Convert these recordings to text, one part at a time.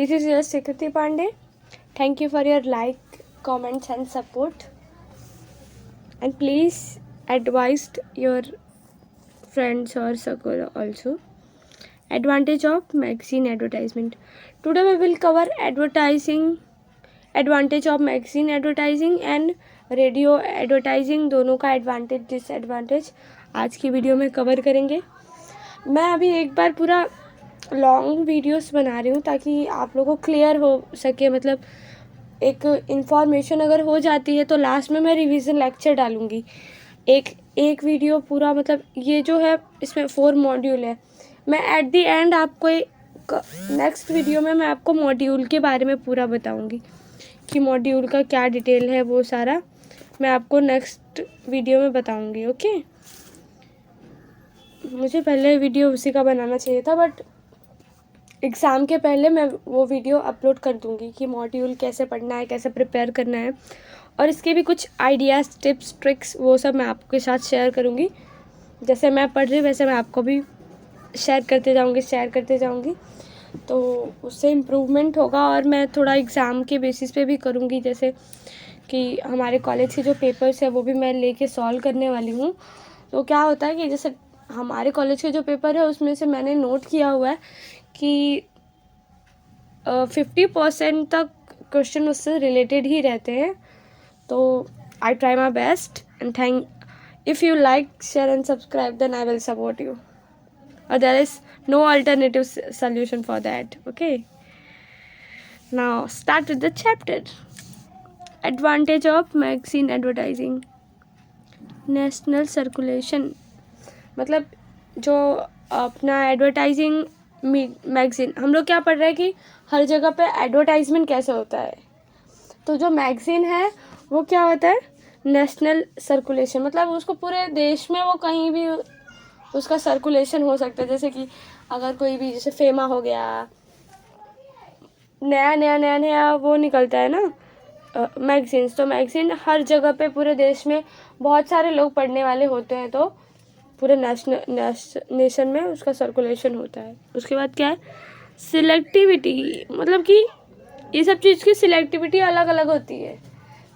This is your Sikriti Pandey. Thank you for your like, comments and support. And please advise your friends or circle also. Advantage of magazine advertisement. Today we will cover advantage of magazine advertising and radio advertising, दोनों का advantage disadvantage आज की video में cover करेंगे। मैं अभी एक बार पूरा लॉन्ग वीडियोस बना रही हूँ ताकि आप लोगों को क्लियर हो सके, मतलब एक इन्फॉर्मेशन अगर हो जाती है तो लास्ट में मैं रिवीजन लेक्चर डालूँगी। एक वीडियो पूरा, मतलब ये जो है इसमें 4 मॉड्यूल है। मैं एट दी एंड आपको नेक्स्ट वीडियो में मैं आपको मॉड्यूल के बारे में पूरा बताऊँगी कि मॉड्यूल का क्या डिटेल है, वो सारा मैं आपको नेक्स्ट वीडियो में बताऊँगी। ओके, मुझे पहले वीडियो उसी का बनाना चाहिए था, बट एग्ज़ाम के पहले मैं वो वीडियो अपलोड कर दूँगी कि मॉड्यूल कैसे पढ़ना है, कैसे प्रिपेयर करना है, और इसके भी कुछ आइडियाज़, टिप्स, ट्रिक्स वो सब मैं आपके साथ शेयर करूँगी। जैसे मैं पढ़ रही वैसे मैं आपको भी शेयर करते जाऊँगी, तो उससे इम्प्रूवमेंट होगा। और मैं थोड़ा एग्ज़ाम के बेसिस पे भी करूँगी, जैसे कि हमारे कॉलेज के जो पेपर्स है वो भी मैं लेके सॉल्व करने वाली हूँ। तो क्या होता है कि जैसे हमारे कॉलेज के जो पेपर है उसमें से मैंने नोट किया हुआ है कि 50% तक क्वेश्चन उससे रिलेटेड ही रहते हैं। तो I try my best and thank if you like, share and subscribe, then I will support you, or there is no alternative solution for that. Okay, now start with the chapter. Advantage of magazine advertising. National circulation, मतलब जो अपना advertising magazine, हम लोग क्या पढ़ रहे हैं कि हर जगह पे एडवर्टाइजमेंट कैसे होता है। तो जो मैगज़ीन है वो क्या होता है, नेशनल सर्कुलेशन, मतलब उसको पूरे देश में वो कहीं भी उसका सर्कुलेशन हो सकता है। जैसे कि अगर कोई भी, जैसे फेमा हो गया, नया वो निकलता है ना मैगज़ीन्स, तो मैगज़ीन हर जगह पे पूरे देश में बहुत सारे लोग पढ़ने वाले होते हैं, तो पूरे नेशन में उसका सर्कुलेशन होता है। उसके बाद क्या है, सिलेक्टिविटी, मतलब कि ये सब चीज़ की सिलेक्टिविटी अलग अलग होती है।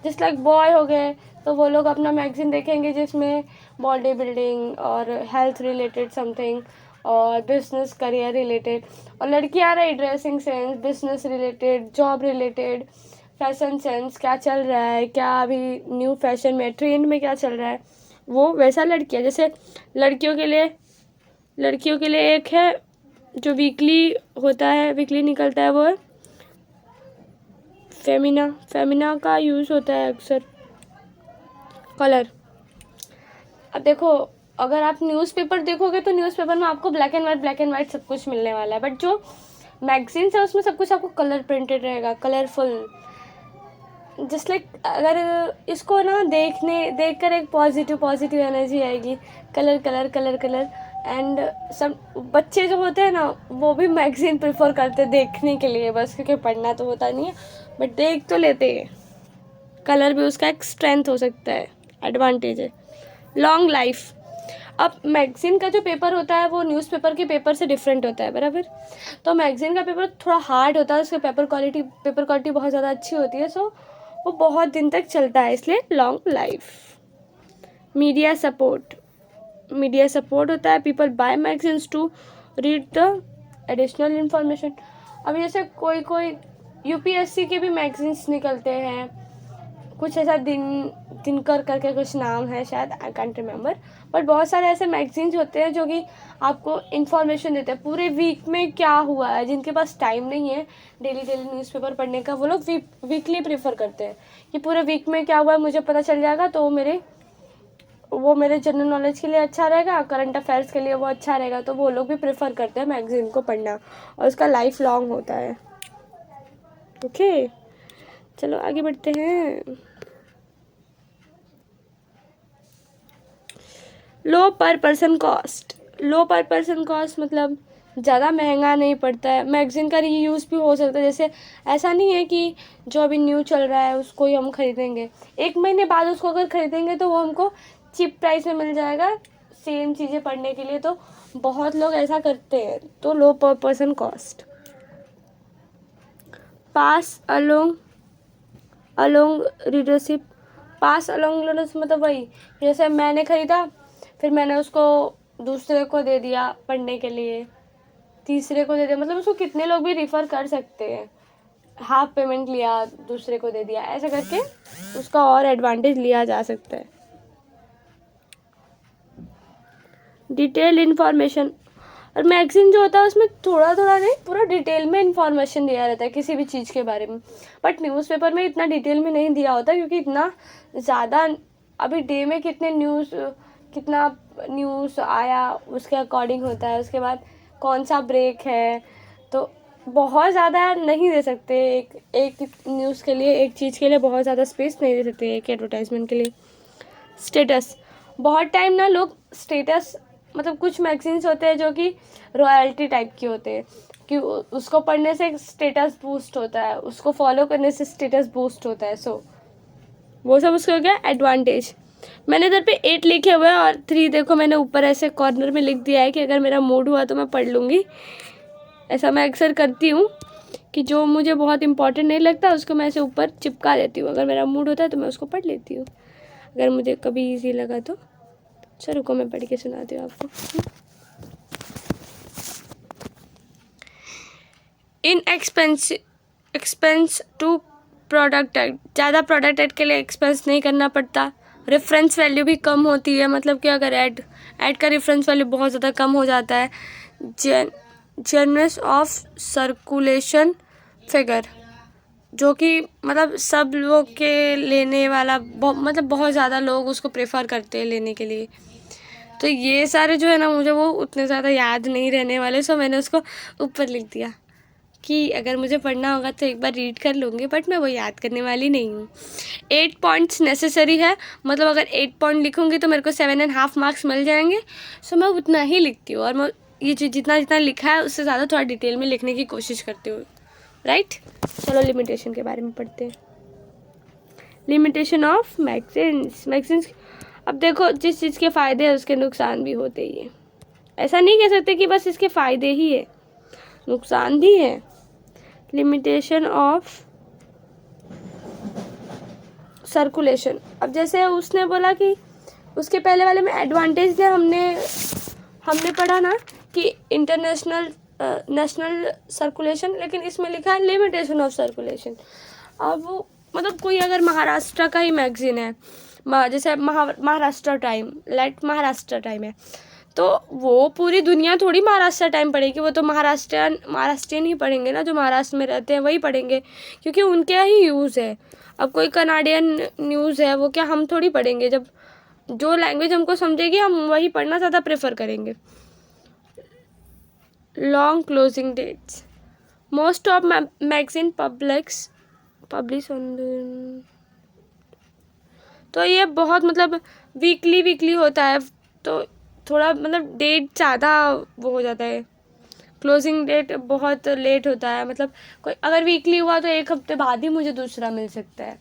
जस्ट लाइक बॉय हो गए तो वो लोग अपना मैगज़ीन देखेंगे जिसमें बॉडी बिल्डिंग और हेल्थ रिलेटेड समथिंग और बिजनेस करियर रिलेटेड, और लड़कियां रही dressing sense, business related, job related, fashion sense, क्या चल रहा है, क्या अभी न्यू फैशन में ट्रेंड में क्या चल रहा है, वो वैसा लड़कियां। जैसे लड़कियों के लिए एक है जो वीकली होता है, वीकली निकलता है, वो है फेमिना का यूज़ होता है अक्सर कलर। अब देखो, अगर आप न्यूज़पेपर देखोगे तो न्यूज़पेपर में आपको ब्लैक एंड वाइट सब कुछ मिलने वाला है, बट जो मैगजीन्स है उसमें सब कुछ आपको कलर प्रिंटेड रहेगा, कलरफुल। जस्ट लाइक अगर इसको ना देख कर एक पॉजिटिव एनर्जी आएगी, कलर। एंड सब बच्चे जो होते हैं ना वो भी मैगजीन प्रेफर करते हैं देखने के लिए, बस क्योंकि पढ़ना तो होता नहीं है, बट देख तो लेते हैं। कलर भी उसका एक स्ट्रेंथ हो सकता है, एडवांटेज है। लॉन्ग लाइफ, अब मैगज़ीन का जो पेपर होता है वो न्यूज़पेपर के पेपर से डिफरेंट होता है, बराबर। तो मैगज़ीन का पेपर थोड़ा हार्ड होता है, उसका पेपर क्वालिटी बहुत ज़्यादा अच्छी होती है, सो वो बहुत दिन तक चलता है, इसलिए लॉन्ग लाइफ। मीडिया सपोर्ट होता है, people by magazines to read the additional information. अभी जैसे कोई यूपीएससी के भी मैगजीन्स निकलते हैं, कुछ ऐसा दिनकर करके कुछ नाम है शायद, आई कैंट रिमेंबर, बट बहुत सारे ऐसे मैगजीन्स होते हैं जो कि आपको इन्फॉर्मेशन देते हैं पूरे वीक में क्या हुआ है। जिनके पास टाइम नहीं है डेली न्यूज़पेपर पढ़ने का, वो लोग वीकली प्रेफर करते हैं कि पूरे वीक में क्या हुआ है मुझे पता चल जाएगा, तो वो मेरे जनरल नॉलेज के लिए अच्छा रहेगा, करंट अफेयर्स के लिए वो अच्छा रहेगा, तो वो लोग भी प्रेफर करते हैं मैगजीन को पढ़ना, और उसका लाइफ लॉन्ग होता है। ओके, चलो आगे बढ़ते हैं। लो पर पर्सन कॉस्ट, मतलब ज़्यादा महंगा नहीं पड़ता है। मैगज़ीन का रीयूज़ भी हो सकता है, जैसे ऐसा नहीं है कि जो अभी न्यू चल रहा है उसको ही हम खरीदेंगे, 1 महीने बाद उसको अगर खरीदेंगे तो वो हमको चीप प्राइस में मिल जाएगा सेम चीज़ें पढ़ने के लिए, तो बहुत लोग ऐसा करते हैं। तो लो पर पर्सन कॉस्ट। पास अलोंग रीडरशिप। पास अलोंग रीडरशिप मतलब वही, जैसे मैंने ख़रीदा, फिर मैंने उसको दूसरे को दे दिया पढ़ने के लिए, तीसरे को दे दिया, मतलब उसको कितने लोग भी रिफ़र कर सकते हैं। हाफ पेमेंट लिया, दूसरे को दे दिया, ऐसा करके उसका और एडवांटेज लिया जा सकता है। डिटेल इन्फॉर्मेशन, और मैगज़ीन जो होता है उसमें थोड़ा थोड़ा नहीं, पूरा डिटेल में इंफॉर्मेशन दिया रहता है किसी भी चीज़ के बारे में। बट न्यूज़पेपर में इतना डिटेल में नहीं दिया होता, क्योंकि इतना ज़्यादा अभी डे में कितना न्यूज़ आया उसके अकॉर्डिंग होता है, उसके बाद कौन सा ब्रेक है, तो बहुत ज़्यादा नहीं दे सकते एक न्यूज़ के लिए, एक चीज़ के लिए बहुत ज़्यादा स्पेस नहीं दे सकते एक एडवर्टाइजमेंट के लिए। स्टेटस, बहुत टाइम ना लोग स्टेटस, मतलब कुछ मैगजीन्स होते हैं जो कि रॉयल्टी टाइप की होते हैं कि उसको पढ़ने से स्टेटस बूस्ट होता है, उसको फॉलो करने से स्टेटस बूस्ट होता है। सो वो सब उसका हो गया एडवांटेज। मैंने इधर पे 8 लिखे हुए हैं और 3 देखो मैंने ऊपर ऐसे कॉर्नर में लिख दिया है कि अगर मेरा मूड हुआ तो मैं पढ़ लूँगी। ऐसा मैं अक्सर करती हूँ कि जो मुझे बहुत इंपॉर्टेंट नहीं लगता उसको मैं ऐसे ऊपर चिपका देती हूँ, अगर मेरा मूड होता है तो मैं उसको पढ़ लेती हूँ, अगर मुझे कभी ईजी लगा तो। चलो रुको मैं पढ़ के सुनाती हूँ आपको। In expense to product ad, ज़्यादा प्रोडक्ट एड के लिए एक्सपेंस नहीं करना पड़ता। रेफरेंस वैल्यू भी कम होती है, मतलब कि अगर ऐड का रेफरेंस वैल्यू बहुत ज़्यादा कम हो जाता है। जेनरस ऑफ सर्कुलेशन फिगर, जो कि मतलब सब लोग के लेने वाला, मतलब बहुत ज़्यादा लोग उसको प्रेफर करते हैं लेने के लिए। तो ये सारे जो है ना मुझे वो उतने ज़्यादा याद नहीं रहने वाले, सो मैंने उसको ऊपर लिख दिया कि अगर मुझे पढ़ना होगा तो एक बार रीड कर लूँगी, बट मैं वो याद करने वाली नहीं हूँ। 8 पॉइंट्स नेसेसरी है, मतलब अगर 8 पॉइंट लिखूँगी तो मेरे को 7.5 मार्क्स मिल जाएंगे। सो मैं उतना ही लिखती हूँ और मैं ये जितना लिखा है उससे ज़्यादा थोड़ा डिटेल में लिखने की कोशिश करती हूँ, राइट। चलो लिमिटेशन के बारे में पढ़ते हैं। Limitation of magazines. अब देखो जिस चीज़ के फ़ायदे हैं उसके नुकसान भी होते ही हैं, ऐसा नहीं कह सकते कि बस इसके फ़ायदे ही है, नुकसान भी है। लिमिटेशन ऑफ सर्कुलेशन, अब जैसे उसने बोला कि उसके पहले वाले में एडवांटेज है, हमने पढ़ा ना कि इंटरनेशनल नेशनल सर्कुलेशन, लेकिन इसमें लिखा है लिमिटेशन ऑफ सर्कुलेशन। अब वो मतलब कोई अगर महाराष्ट्र का ही मैगज़ीन है, जैसे महाराष्ट्र टाइम है, तो वो पूरी दुनिया थोड़ी महाराष्ट्र टाइम पढ़ेगी, वो तो महाराष्ट्रियन ही पढ़ेंगे ना, जो महाराष्ट्र में रहते हैं वही पढ़ेंगे, क्योंकि उनके ही यूज़ है। अब कोई कनाडियन न्यूज़ है वो क्या हम थोड़ी पढ़ेंगे, जब जो लैंग्वेज हमको समझेगी हम वही पढ़ना ज़्यादा प्रेफर करेंगे। Long closing dates, most of magazine publish on, तो ये बहुत मतलब वीकली होता है, तो थोड़ा मतलब डेट ज़्यादा वो हो जाता है, क्लोजिंग डेट बहुत लेट होता है, मतलब कोई अगर वीकली हुआ तो 1 हफ्ते बाद ही मुझे दूसरा मिल सकता है,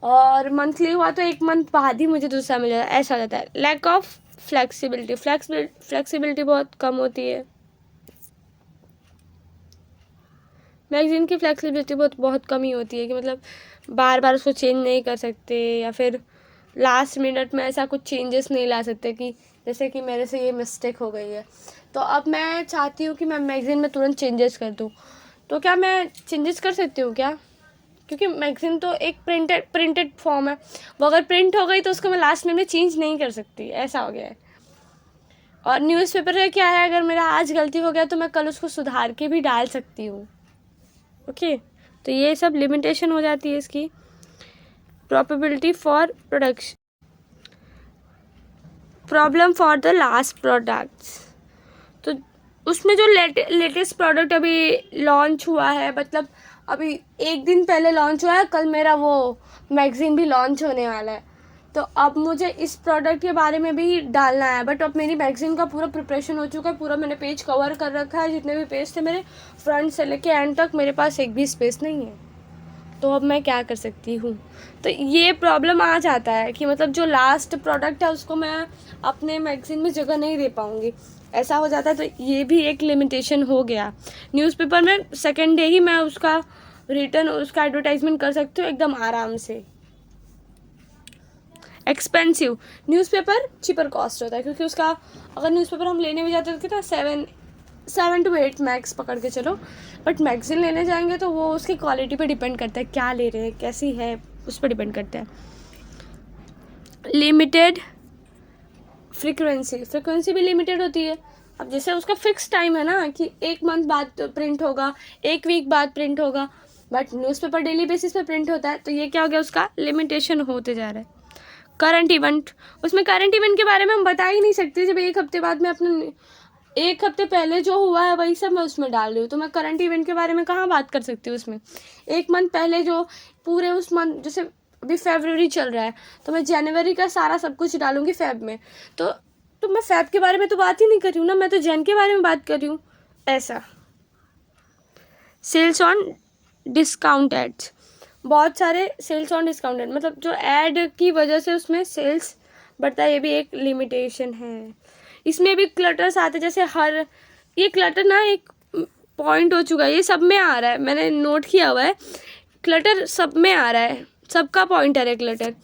और मंथली हुआ तो 1 मंथ बाद ही मुझे दूसरा मिल जाता है, ऐसा हो जाता है। लैक ऑफ फ्लेक्सिबिलिटी बहुत कम होती है, मैगज़ीन की फ्लेक्सिबिलिटी बहुत कम ही होती है कि मतलब बार बार उसको चेंज नहीं कर सकते, या फिर लास्ट मिनट में ऐसा कुछ चेंजेस नहीं ला सकते कि जैसे कि मेरे से ये मिस्टेक हो गई है, तो अब मैं चाहती हूँ कि मैं मैगज़ीन में तुरंत चेंजेस कर दूँ, तो क्या मैं चेंजेस कर सकती हूँ क्या? क्योंकि मैगज़ीन तो एक प्रिंटेड फॉर्म है, वो अगर प्रिंट हो गई तो उसको मैं लास्ट मिनट में चेंज नहीं कर सकती, ऐसा हो गया है। और न्यूज़पेपर का क्या है, अगर मेरा आज गलती हो गया तो मैं कल उसको सुधार के भी डाल सकती हूँ। ओके, तो ये सब लिमिटेशन हो जाती है इसकी। Probability for production, problem for the last products, तो उसमें जो लेटेस्ट प्रोडक्ट अभी लॉन्च हुआ है, मतलब अभी 1 दिन पहले लॉन्च हुआ है, कल मेरा वो मैगज़ीन भी लॉन्च होने वाला है, तो अब मुझे इस प्रोडक्ट के बारे में भी डालना है। बट अब मेरी मैगज़ीन का पूरा प्रिपरेशन हो चुका है, पूरा मैंने पेज कवर कर रखा है, जितने भी पेज थे मेरे फ्रंट से लेके एंड तक, मेरे पास एक भी स्पेस नहीं है, तो अब मैं क्या कर सकती हूँ? तो ये प्रॉब्लम आ जाता है कि मतलब जो लास्ट प्रोडक्ट है उसको मैं अपने मैगज़ीन में जगह नहीं दे पाऊँगी, ऐसा हो जाता है, तो ये भी एक लिमिटेशन हो गया। न्यूज़पेपर में सेकेंड डे ही मैं उसका रिटर्न उसका एडवर्टाइजमेंट कर सकते हो एकदम आराम से। एक्सपेंसिव, न्यूज़पेपर चीपर कॉस्ट होता है, क्योंकि उसका अगर न्यूज़पेपर हम लेने भी जाते थे ना 7 to 8 मैक्स पकड़ के चलो, बट मैगजीन लेने जाएंगे तो वो उसकी क्वालिटी पे डिपेंड करता है, क्या ले रहे हैं, कैसी है, उस पर डिपेंड करता है। लिमिटेड फ्रीक्वेंसी भी लिमिटेड होती है। अब जैसे उसका फिक्स टाइम है ना कि 1 मंथ बाद प्रिंट होगा, 1 वीक बाद प्रिंट होगा, बट न्यूज़पेपर डेली बेसिस पे प्रिंट होता है, तो ये क्या हो गया, उसका लिमिटेशन होते जा रहा है। करंट इवेंट, उसमें करंट इवेंट के बारे में हम बता ही नहीं सकते। जब 1 हफ्ते बाद में अपने 1 हफ्ते पहले जो हुआ है वही सब मैं उसमें डाल रही हूँ, तो मैं करंट इवेंट के बारे में कहाँ बात कर सकती हूँ उसमें। 1 मंथ पहले जो पूरे उस मंथ, जैसे अभी फरवरी चल रहा है तो मैं जनवरी का सारा सब कुछ डालूंगी फेब में, तो मैं फेब के बारे में तो बात ही नहीं कर रही हूँ ना, मैं तो जैन के बारे में बात कर रही हूँ। ऐसा सेल्स ऑन डिस्काउंट एड्स, बहुत सारे सेल्स ऑन डिस्काउंट एड, मतलब जो ऐड की वजह से उसमें सेल्स बढ़ता है, ये भी एक लिमिटेशन है। इसमें भी क्लटर्स आते हैं, जैसे हर ये क्लटर ना एक पॉइंट हो चुका है, ये सब में आ रहा है, मैंने नोट किया हुआ है, क्लटर सब में आ रहा है, सबका पॉइंटर है क्लटर।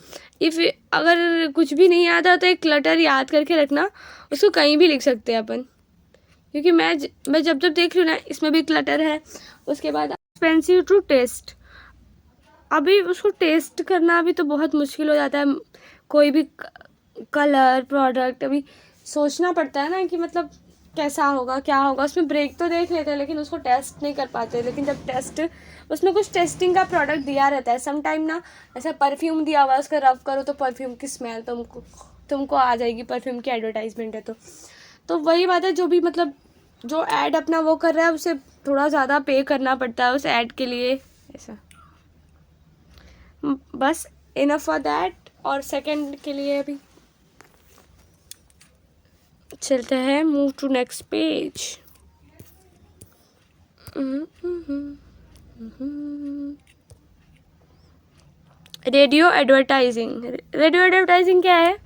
इफ़ अगर कुछ भी नहीं आता तो एक क्लटर याद करके रखना, उसको कहीं भी लिख सकते हैं अपन, क्योंकि मैं जब देख रही हूँ ना इसमें भी क्लटर है। उसके बाद एक्सपेंसिव टू टेस्ट, अभी उसको टेस्ट करना भी तो बहुत मुश्किल हो जाता है, कोई भी कलर प्रोडक्ट अभी सोचना पड़ता है ना कि मतलब कैसा होगा क्या होगा। उसमें ब्रेक तो देख लेते हैं लेकिन उसको टेस्ट नहीं कर पाते, लेकिन जब टेस्ट उसमें कुछ टेस्टिंग का प्रोडक्ट दिया रहता है सम टाइम ना, ऐसा परफ्यूम दिया हुआ है, उसका रब करो तो परफ्यूम की स्मेल तुमको आ जाएगी, परफ्यूम की एडवर्टाइजमेंट है तो वही बात है, जो भी मतलब जो ऐड अपना वो कर रहा है उसे थोड़ा ज़्यादा पे करना पड़ता है उस ऐड के लिए। ऐसा बस इनफ फॉर दैट। और सेकंड के लिए अभी चलते हैं, move to next page. Radio advertising, radio advertising क्या है?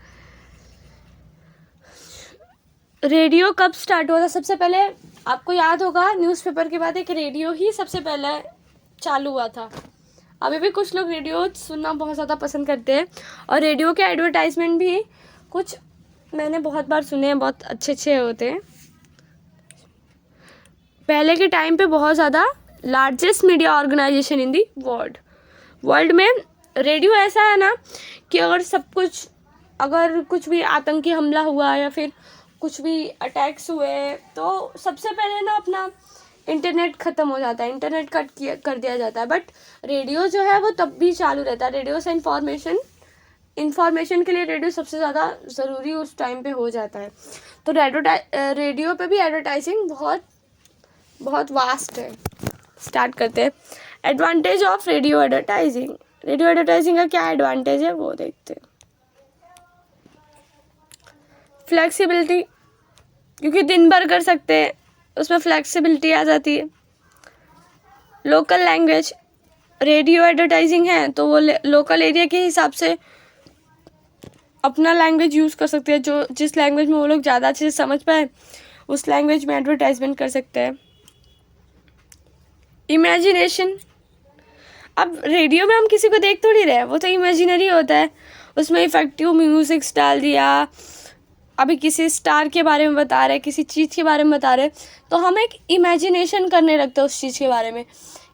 रेडियो कब स्टार्ट हुआ था? सबसे पहले आपको याद होगा न्यूज़पेपर के बाद एक रेडियो ही सबसे पहले चालू हुआ था। अभी भी कुछ लोग रेडियो सुनना बहुत ज़्यादा पसंद करते हैं, और रेडियो के एडवर्टाइजमेंट भी कुछ मैंने बहुत बार सुने हैं, बहुत अच्छे होते हैं। पहले के टाइम पे बहुत ज़्यादा largest media organization in the world में रेडियो ऐसा है ना कि अगर कुछ भी आतंकी हमला हुआ या फिर कुछ भी अटैक्स हुए तो सबसे पहले ना अपना इंटरनेट ख़त्म हो जाता है, इंटरनेट कट कर दिया जाता है, बट रेडियो जो है वो तब भी चालू रहता है। रेडियो से इंफॉर्मेशन के लिए रेडियो सबसे ज़्यादा ज़रूरी उस टाइम पे हो जाता है। तो रेडियो पे भी एडवर्टाइजिंग बहुत वास्ट है। स्टार्ट करते हैं, advantage of radio advertising. Radio advertising का क्या एडवांटेज है वो देखते हैं। फ्लेक्सिबिलिटी, क्योंकि दिन भर कर सकते हैं, उसमें फ्लेक्सिबिलिटी आ जाती है। लोकल लैंग्वेज, रेडियो एडवर्टाइजिंग है तो वो लोकल एरिया के हिसाब से अपना लैंग्वेज यूज़ कर सकते हैं, जो जिस लैंग्वेज में वो लोग ज़्यादा अच्छे से समझ पाए उस लैंग्वेज में एडवर्टाइजमेंट कर सकते हैं। इमेजिनेशन, अब रेडियो में हम किसी को देख थोड़ी रहे, वो तो इमेजिनरी होता है, उसमें इफेक्टिव म्यूजिक डाल दिया, अभी किसी स्टार के बारे में बता रहे, किसी चीज़ के बारे में बता रहे, तो हम एक इमेजिनेशन करने लगते हैं उस चीज़ के बारे में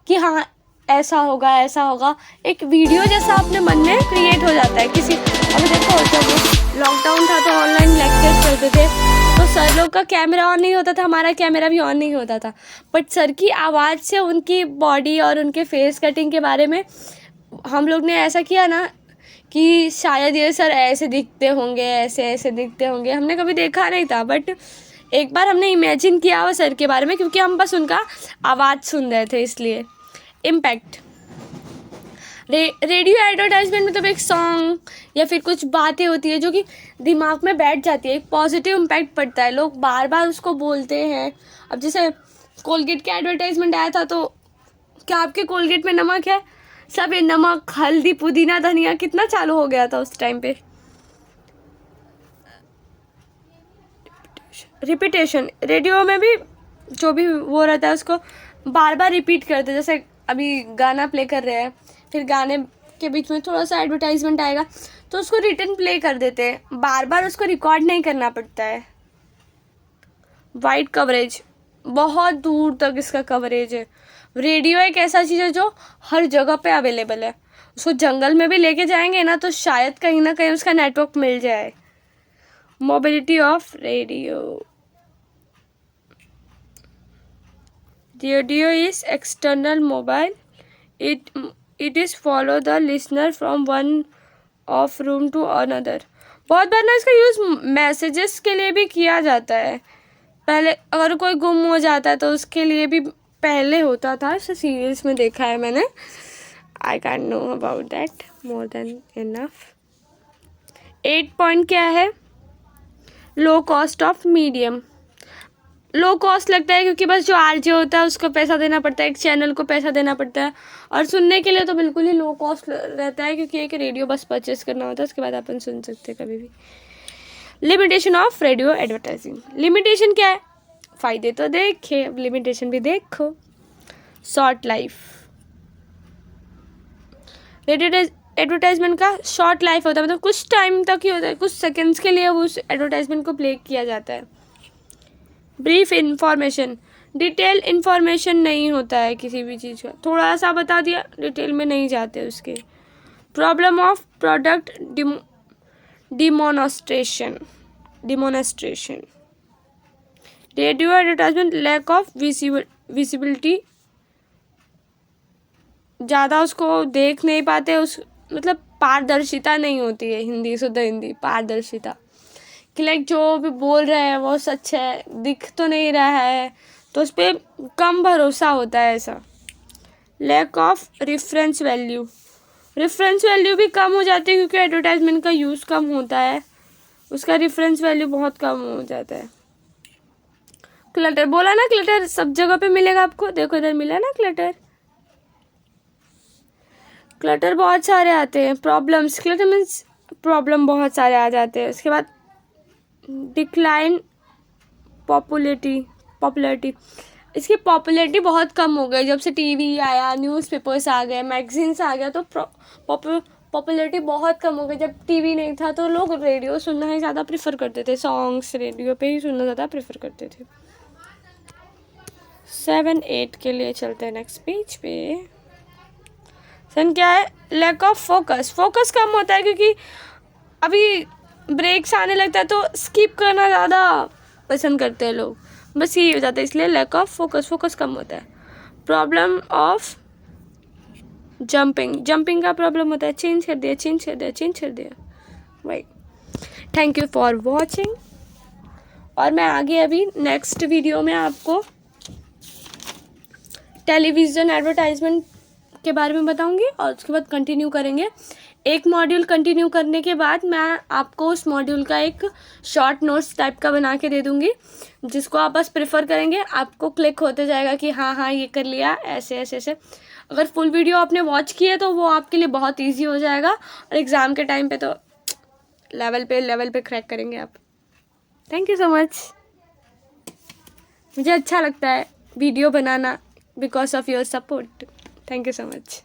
कि हाँ ऐसा होगा, एक वीडियो जैसा अपने मन में क्रिएट हो जाता है। अभी देखो जब लॉकडाउन था तो ऑनलाइन लेक्चर्स चलते थे, तो सर लोग का कैमरा ऑन नहीं होता था, हमारा कैमरा भी ऑन नहीं होता था, बट सर की आवाज़ से उनकी बॉडी और उनके फेस कटिंग के बारे में हम लोग ने ऐसा किया ना कि शायद ये सर ऐसे दिखते होंगे, ऐसे दिखते होंगे। हमने कभी देखा नहीं था, बट एक बार हमने इमेजिन किया हुआ सर के बारे में, क्योंकि हम बस उनका आवाज़ सुन रहे थे इसलिए। इम्पैक्ट, रेडियो एडवर्टाइजमेंट में तो एक सॉन्ग या फिर कुछ बातें होती है जो कि दिमाग में बैठ जाती है, एक पॉजिटिव इम्पैक्ट पड़ता है, लोग बार बार उसको बोलते हैं। अब जैसे कोलगेट का एडवर्टाइजमेंट आया था तो क्या आपके कोलगेट में नमक है? सब ये नमक, हल्दी, पुदीना, धनिया कितना चालू हो गया था उस टाइम पे। रिपीटेशन, रेडियो में भी जो भी वो रहता है उसको बार बार रिपीट करते, जैसे अभी गाना प्ले कर रहे हैं, फिर गाने के बीच में थोड़ा सा एडवर्टाइजमेंट आएगा तो उसको रिटर्न प्ले कर देते हैं, बार बार उसको रिकॉर्ड नहीं करना पड़ता है। वाइड कवरेज, बहुत दूर तक इसका कवरेज है। रेडियो एक ऐसा चीज़ है जो हर जगह पे अवेलेबल है। उसको जंगल में भी लेके जाएंगे ना तो शायद कहीं ना कहीं उसका नेटवर्क मिल जाए। Mobility of radio, radio is external mobile, it is follow the listener from one of room to another. बहुत बार ना इसका यूज़ मैसेजेस के लिए भी किया जाता है। पहले अगर कोई गुम हो जाता है तो उसके लिए भी पहले होता था, इसे सीरियल्स में देखा है मैंने। I can know about that more than enough. 8 point क्या है? Low cost of medium. Low cost लगता है क्योंकि बस जो आरजे होता है उसको पैसा देना पड़ता है, एक चैनल को पैसा देना पड़ता है, और सुनने के लिए तो बिल्कुल ही लो कॉस्ट रहता है क्योंकि एक रेडियो बस परचेस करना होता है, उसके बाद अपन सुन सकते हैं कभी भी। Limitation of radio advertising. Limitation क्या है? फ़ायदे तो देखे, अब लिमिटेशन भी देखो। शॉर्ट लाइफ, रेडियो एडवर्टाइजमेंट का शॉर्ट लाइफ होता है, मतलब कुछ टाइम तक ही होता है, कुछ सेकंड्स के लिए वो उस एडवर्टाइजमेंट को प्ले किया जाता है। ब्रीफ इंफॉर्मेशन, डिटेल इंफॉर्मेशन नहीं होता है किसी भी चीज़ का, थोड़ा सा बता दिया, डिटेल में नहीं जाते उसके। Problem of product demonstration, radio advertisement lack of visibility, ज़्यादा उसको देख नहीं पाते, उस मतलब पारदर्शिता नहीं होती है, हिंदी शुद्ध हिंदी पारदर्शिता, कि लाइक जो भी बोल रहे हैं वो सच है, दिख तो नहीं रहा है, तो उस पर कम भरोसा होता है ऐसा। Lack of reference value, reference value भी कम हो जाती है क्योंकि एडवर्टाइजमेंट का यूज़ कम होता है, उसका रेफरेंस वैल्यू बहुत कम हो जाता है। क्लटर, बोला ना क्लटर सब जगह पे मिलेगा आपको, देखो इधर मिला ना क्लटर, क्लटर बहुत सारे आते हैं। प्रॉब्लम्स, क्लटर मीन्स प्रॉब्लम बहुत सारे आ जाते हैं। उसके बाद डिक्लाइन पॉपुलैरिटी, इसकी पॉपुलैरिटी बहुत कम हो गई जब से टीवी आया, न्यूज़पेपर्स आ गए, मैगजीन्स आ गया, तो पॉपुलैरिटी बहुत कम हो गई। जब टीवी नहीं था तो लोग रेडियो सुनना ही ज़्यादा प्रेफर करते थे, सॉन्ग्स रेडियो पे ही सुनना ज़्यादा प्रेफर करते थे। 7, 8 के लिए चलते हैं नेक्स्ट पेज पे। सन क्या है? लैक ऑफ फोकस, फोकस कम होता है क्योंकि अभी ब्रेक्स आने लगता है तो स्किप करना ज़्यादा पसंद करते हैं लोग, बस यही हो जाता है, इसलिए लैक ऑफ फोकस कम होता है। प्रॉब्लम ऑफ जंपिंग का प्रॉब्लम होता है, चेंज कर दिया भाई। थैंक यू फॉर वॉचिंग, और मैं आगे अभी नेक्स्ट वीडियो में आपको टेलीविज़न एडवर्टाइजमेंट के बारे में बताऊंगी और उसके बाद कंटिन्यू करेंगे। एक मॉड्यूल कंटिन्यू करने के बाद मैं आपको उस मॉड्यूल का एक शॉर्ट नोट्स टाइप का बना के दे दूंगी, जिसको आप बस प्रेफर करेंगे, आपको क्लिक होते जाएगा कि हाँ ये कर लिया, ऐसे। अगर फुल वीडियो आपने वॉच की है तो वो आपके लिए बहुत ईजी हो जाएगा, और एग्ज़ाम के टाइम पे तो लेवल पे क्रैक करेंगे आप। Thank you so much. मुझे अच्छा लगता है video banana because of your support. Thank you so much.